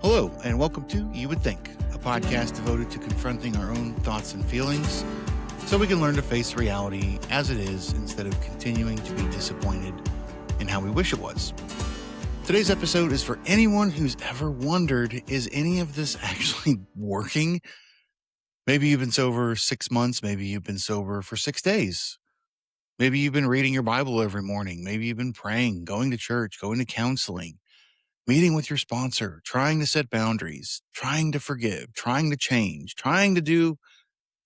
Hello, and welcome to You Would Think, a podcast devoted to confronting our own thoughts and feelings so we can learn to face reality as it is instead of continuing to be disappointed in how we wish it was. Today's episode is for anyone who's ever wondered, is any of this actually working? Maybe you've been sober 6 months. Maybe you've been sober for 6 days. Maybe you've been reading your Bible every morning. Maybe you've been praying, going to church, going to counseling, meeting with your sponsor, trying to set boundaries, trying to forgive, trying to change, trying to do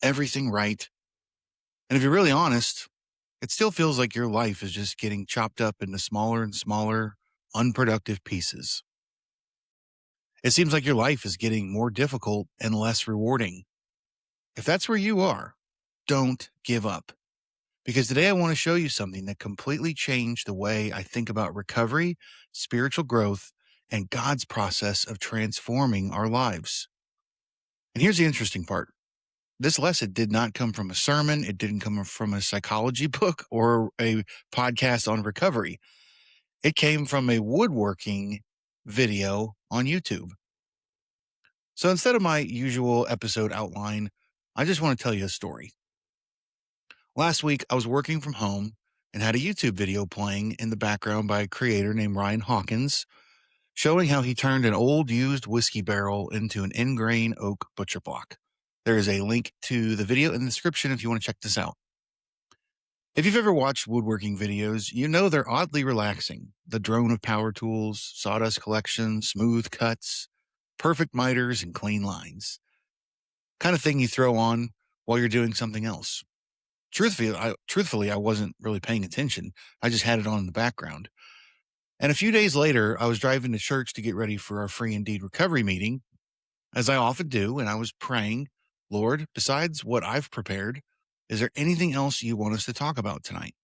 everything right. And if you're really honest, it still feels like your life is just getting chopped up into smaller and smaller, unproductive pieces. It seems like your life is getting more difficult and less rewarding. If that's where you are, don't give up. Because today I want to show you something that completely changed the way I think about recovery, spiritual growth, and God's process of transforming our lives. And here's the interesting part. This lesson did not come from a sermon. It didn't come from a psychology book or a podcast on recovery. It came from a woodworking video on YouTube. So instead of my usual episode outline, I just want to tell you a story. Last week, I was working from home and had a YouTube video playing in the background by a creator named Ryan Hawkins, showing how he turned an old used whiskey barrel into an ingrain oak butcher block. There is a link to the video in the description if you want to check this out. If you've ever watched woodworking videos, you know they're oddly relaxing. The drone of power tools, sawdust collection, smooth cuts, perfect miters, and clean lines. Kind of thing you throw on while you're doing something else. Truthfully, I wasn't really paying attention. I just had it on in the background. And a few days later, I was driving to church to get ready for our Free Indeed recovery meeting, as I often do, and I was praying, Lord, besides what I've prepared, is there anything else you want us to talk about tonight?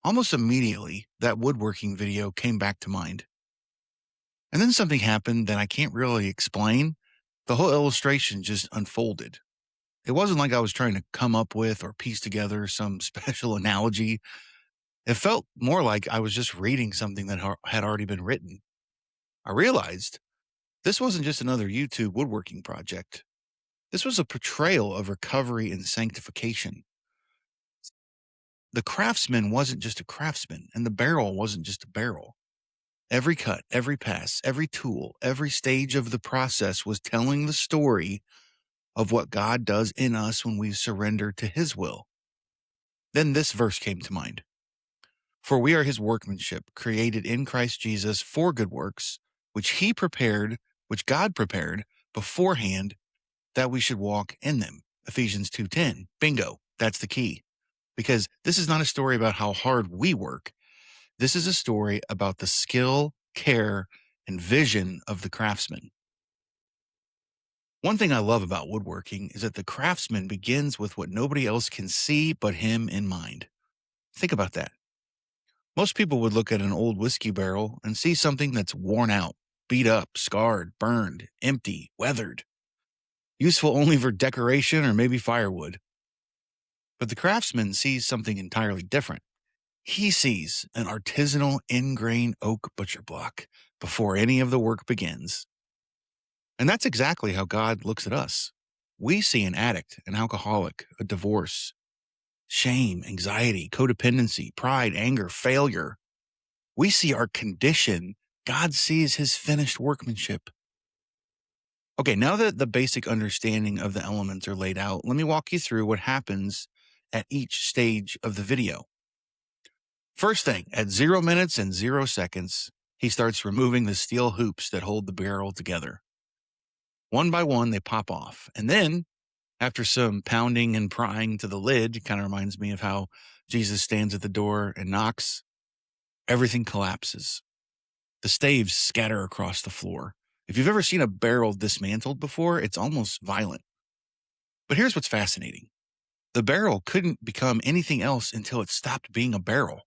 Almost immediately, that woodworking video came back to mind. And then something happened that I can't really explain. The whole illustration just unfolded. It wasn't like I was trying to come up with or piece together some special analogy. It felt more like I was just reading something that had already been written. I realized this wasn't just another YouTube woodworking project. This was a portrayal of recovery and sanctification. The craftsman wasn't just a craftsman, and the barrel wasn't just a barrel. Every cut, every pass, every tool, every stage of the process was telling the story of what God does in us when we surrender to His will. Then this verse came to mind. For we are His workmanship, created in Christ Jesus for good works, which God prepared beforehand that we should walk in them. Ephesians 2:10. Bingo. That's the key. Because this is not a story about how hard we work. This is a story about the skill, care, and vision of the craftsman. One thing I love about woodworking is that the craftsman begins with what nobody else can see but him in mind. Think about that. Most people would look at an old whiskey barrel and see something that's worn out, beat up, scarred, burned, empty, weathered, useful only for decoration or maybe firewood. But the craftsman sees something entirely different. He sees an artisanal ingrain oak butcher block before any of the work begins. And that's exactly how God looks at us. We see an addict, an alcoholic, a divorce, shame, anxiety, codependency, pride, anger, failure. We see our condition. God sees His finished workmanship. Okay, now that the basic understanding of the elements are laid out, let me walk you through what happens at each stage of the video. First thing, at 0 minutes and 0 seconds, he starts removing the steel hoops that hold the barrel together. One by one, they pop off. And then, after some pounding and prying to the lid, it kind of reminds me of how Jesus stands at the door and knocks, everything collapses. The staves scatter across the floor. If you've ever seen a barrel dismantled before, it's almost violent. But here's what's fascinating. The barrel couldn't become anything else until it stopped being a barrel.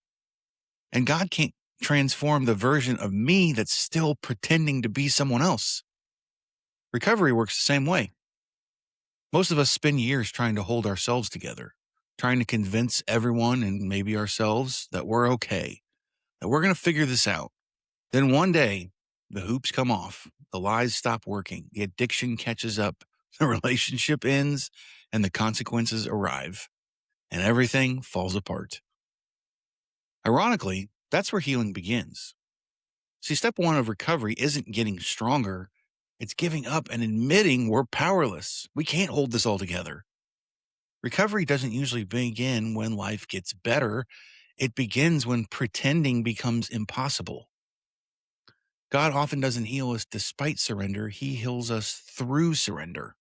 And God can't transform the version of me that's still pretending to be someone else. Recovery works the same way. Most of us spend years trying to hold ourselves together, trying to convince everyone and maybe ourselves that we're okay, that we're going to figure this out. Then one day, The hoops come off, the lies stop working, the addiction catches up, the relationship ends, and the consequences arrive, and everything falls apart. Ironically, that's where healing begins. See, step one of recovery isn't getting stronger, it's giving up and admitting we're powerless. We can't hold this all together. Recovery doesn't usually begin when life gets better, it begins when pretending becomes impossible. God often doesn't heal us despite surrender, He heals us through surrender.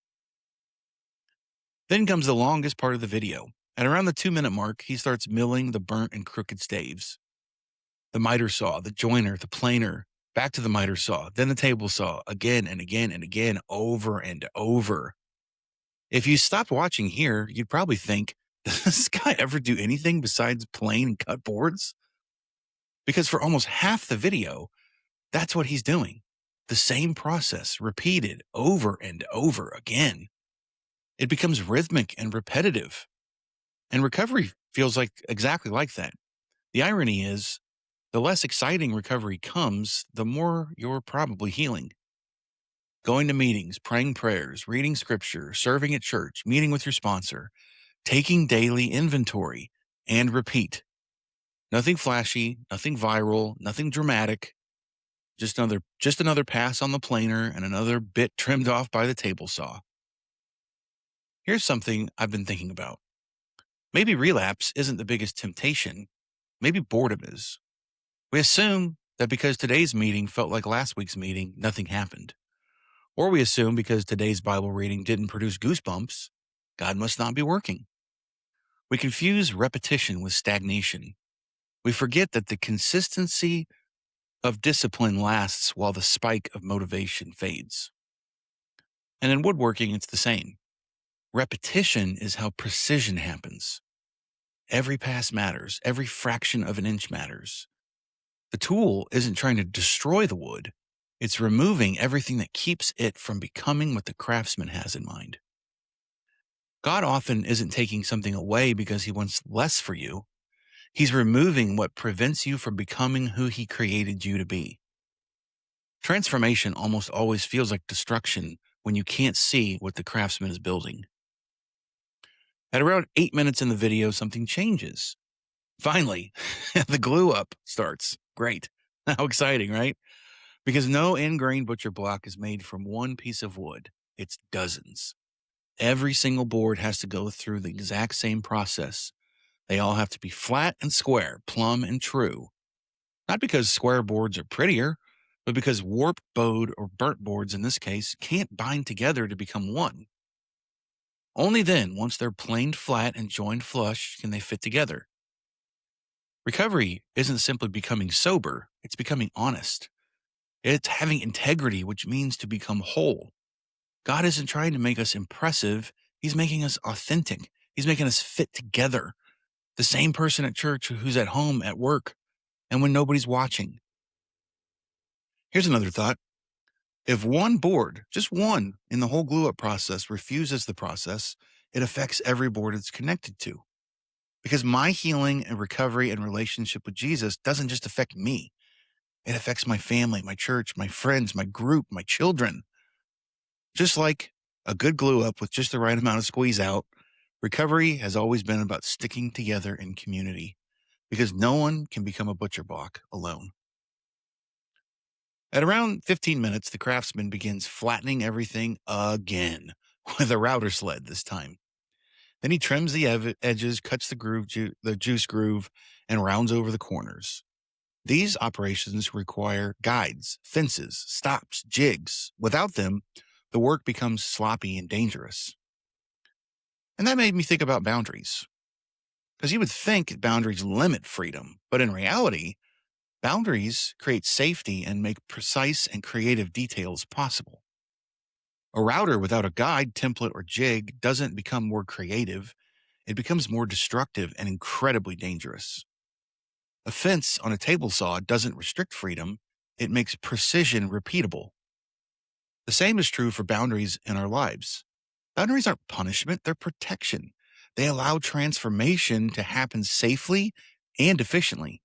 Then comes the longest part of the video. At around the 2-minute mark, he starts milling the burnt and crooked staves. The miter saw, the joiner, the planer, back to the miter saw, then the table saw, again and again and again, over and over. If you stopped watching here, you'd probably think, does this guy ever do anything besides plane and cut boards? Because for almost half the video, that's what he's doing. The same process repeated over and over again. It becomes rhythmic and repetitive. And recovery feels exactly like that. The irony is, the less exciting recovery comes, the more you're probably healing. Going to meetings, praying prayers, reading scripture, serving at church, meeting with your sponsor, taking daily inventory, and repeat. Nothing flashy, nothing viral, nothing dramatic. Just another pass on the planer and another bit trimmed off by the table saw. Here's something I've been thinking about. Maybe relapse isn't the biggest temptation. Maybe boredom is. We assume that because today's meeting felt like last week's meeting, nothing happened. Or we assume because today's Bible reading didn't produce goosebumps, God must not be working. We confuse repetition with stagnation. We forget that the consistency of discipline lasts while the spike of motivation fades. And in woodworking, it's the same. Repetition is how precision happens. Every pass matters. Every fraction of an inch matters. The tool isn't trying to destroy the wood. It's removing everything that keeps it from becoming what the craftsman has in mind. God often isn't taking something away because He wants less for you. He's removing what prevents you from becoming who He created you to be. Transformation almost always feels like destruction when you can't see what the craftsman is building. At around 8 minutes in the video, something changes. Finally, the glue up starts. Great. How exciting, right? Because no end-grain butcher block is made from one piece of wood. It's dozens. Every single board has to go through the exact same process. They all have to be flat and square, plumb and true. Not because square boards are prettier, but because warped, bowed, or burnt boards in this case can't bind together to become one. Only then, once they're planed flat and joined flush, can they fit together. Recovery isn't simply becoming sober, it's becoming honest. It's having integrity, which means to become whole. God isn't trying to make us impressive. He's making us authentic. He's making us fit together. The same person at church who's at home, at work, and when nobody's watching. Here's another thought. If one board, just one, in the whole glue-up process refuses the process, it affects every board it's connected to. Because my healing and recovery and relationship with Jesus doesn't just affect me. It affects my family, my church, my friends, my group, my children. Just like a good glue-up with just the right amount of squeeze out, recovery has always been about sticking together in community. Because no one can become a butcher block alone. At around 15 minutes, the craftsman begins flattening everything again, with a router sled this time. Then he trims the edges, cuts the juice groove, and rounds over the corners. These operations require guides, fences, stops, jigs. Without them, the work becomes sloppy and dangerous. And that made me think about boundaries. Because you would think boundaries limit freedom, but in reality, boundaries create safety and make precise and creative details possible. A router without a guide, template, or jig doesn't become more creative. It becomes more destructive and incredibly dangerous. A fence on a table saw doesn't restrict freedom. It makes precision repeatable. The same is true for boundaries in our lives. Boundaries aren't punishment, they're protection. They allow transformation to happen safely and efficiently.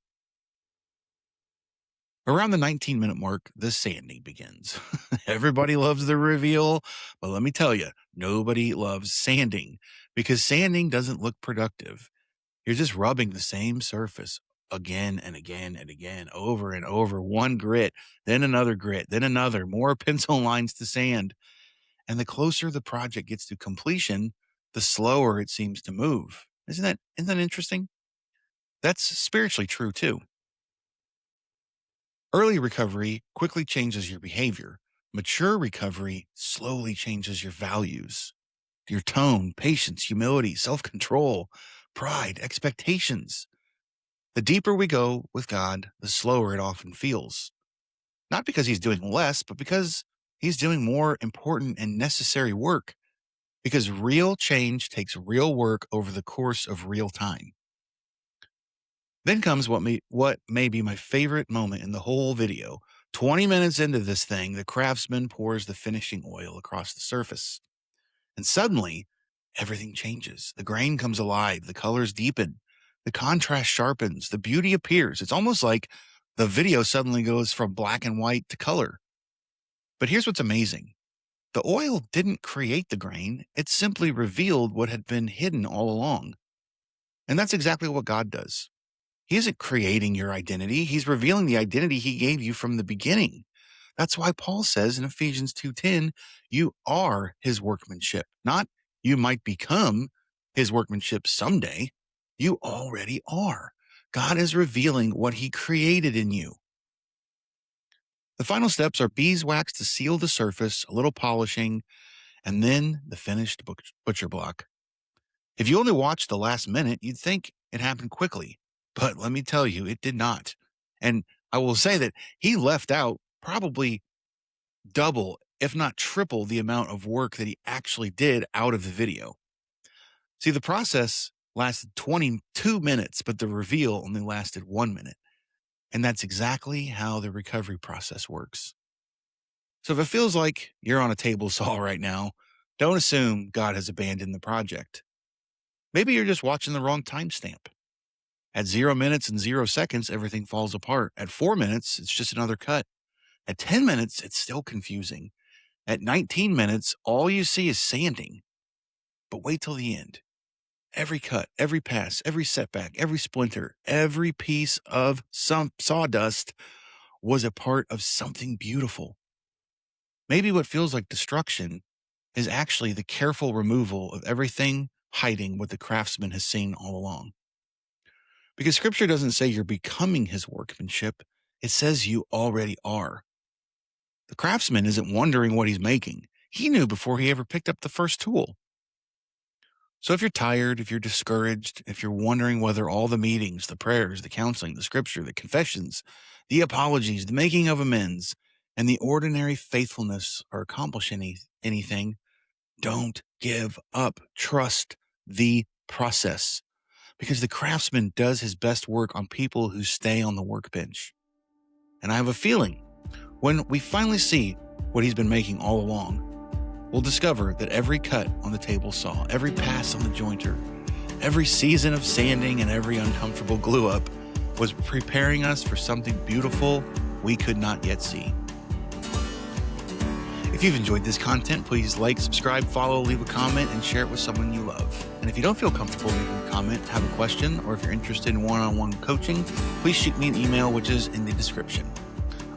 Around the 19-minute mark, the sanding begins. Everybody loves the reveal, but let me tell you, nobody loves sanding because sanding doesn't look productive. You're just rubbing the same surface again and again and again, over and over, one grit, then another, more pencil lines to sand. And the closer the project gets to completion, the slower it seems to move. Isn't that interesting? That's spiritually true too. Early recovery quickly changes your behavior. Mature recovery slowly changes your values, your tone, patience, humility, self-control, pride, expectations. The deeper we go with God, the slower it often feels. Not because he's doing less, but because he's doing more important and necessary work. Because real change takes real work over the course of real time. Then comes what may be my favorite moment in the whole video. 20 minutes into this thing, the craftsman pours the finishing oil across the surface. And suddenly, everything changes. The grain comes alive, the colors deepen, the contrast sharpens, the beauty appears. It's almost like the video suddenly goes from black and white to color. But here's what's amazing. The oil didn't create the grain. It simply revealed what had been hidden all along. And that's exactly what God does. He isn't creating your identity. He's revealing the identity he gave you from the beginning. That's why Paul says in Ephesians 2:10, you are his workmanship, not you might become his workmanship someday. You already are. God is revealing what he created in you. The final steps are beeswax to seal the surface, a little polishing, and then the finished butcher block. If you only watched the last minute, you'd think it happened quickly. But let me tell you, it did not. And I will say that he left out probably double, if not triple, the amount of work that he actually did out of the video. See, the process lasted 22 minutes, but the reveal only lasted 1 minute. And that's exactly how the recovery process works. So if it feels like you're on a table saw right now, don't assume God has abandoned the project. Maybe you're just watching the wrong timestamp. At 0 minutes and 0 seconds, everything falls apart. At 4 minutes, it's just another cut. At 10 minutes, it's still confusing. At 19 minutes, all you see is sanding. But wait till the end. Every cut, every pass, every setback, every splinter, every piece of some sawdust was a part of something beautiful. Maybe what feels like destruction is actually the careful removal of everything hiding what the craftsman has seen all along. Because scripture doesn't say you're becoming his workmanship. It says you already are. The craftsman isn't wondering what he's making. He knew before he ever picked up the first tool. So if you're tired, if you're discouraged, if you're wondering whether all the meetings, the prayers, the counseling, the scripture, the confessions, the apologies, the making of amends, and the ordinary faithfulness are accomplishing anything, don't give up. Trust the process. Because the craftsman does his best work on people who stay on the workbench. And I have a feeling when we finally see what he's been making all along, we'll discover that every cut on the table saw, every pass on the jointer, every season of sanding and every uncomfortable glue up was preparing us for something beautiful we could not yet see. If you've enjoyed this content, please like, subscribe, follow, leave a comment, and share it with someone you love. And if you don't feel comfortable leaving a comment, have a question, or if you're interested in one-on-one coaching, please shoot me an email, which is in the description.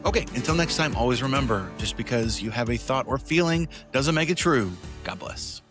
Okay, until next time, always remember, just because you have a thought or feeling doesn't make it true. God bless.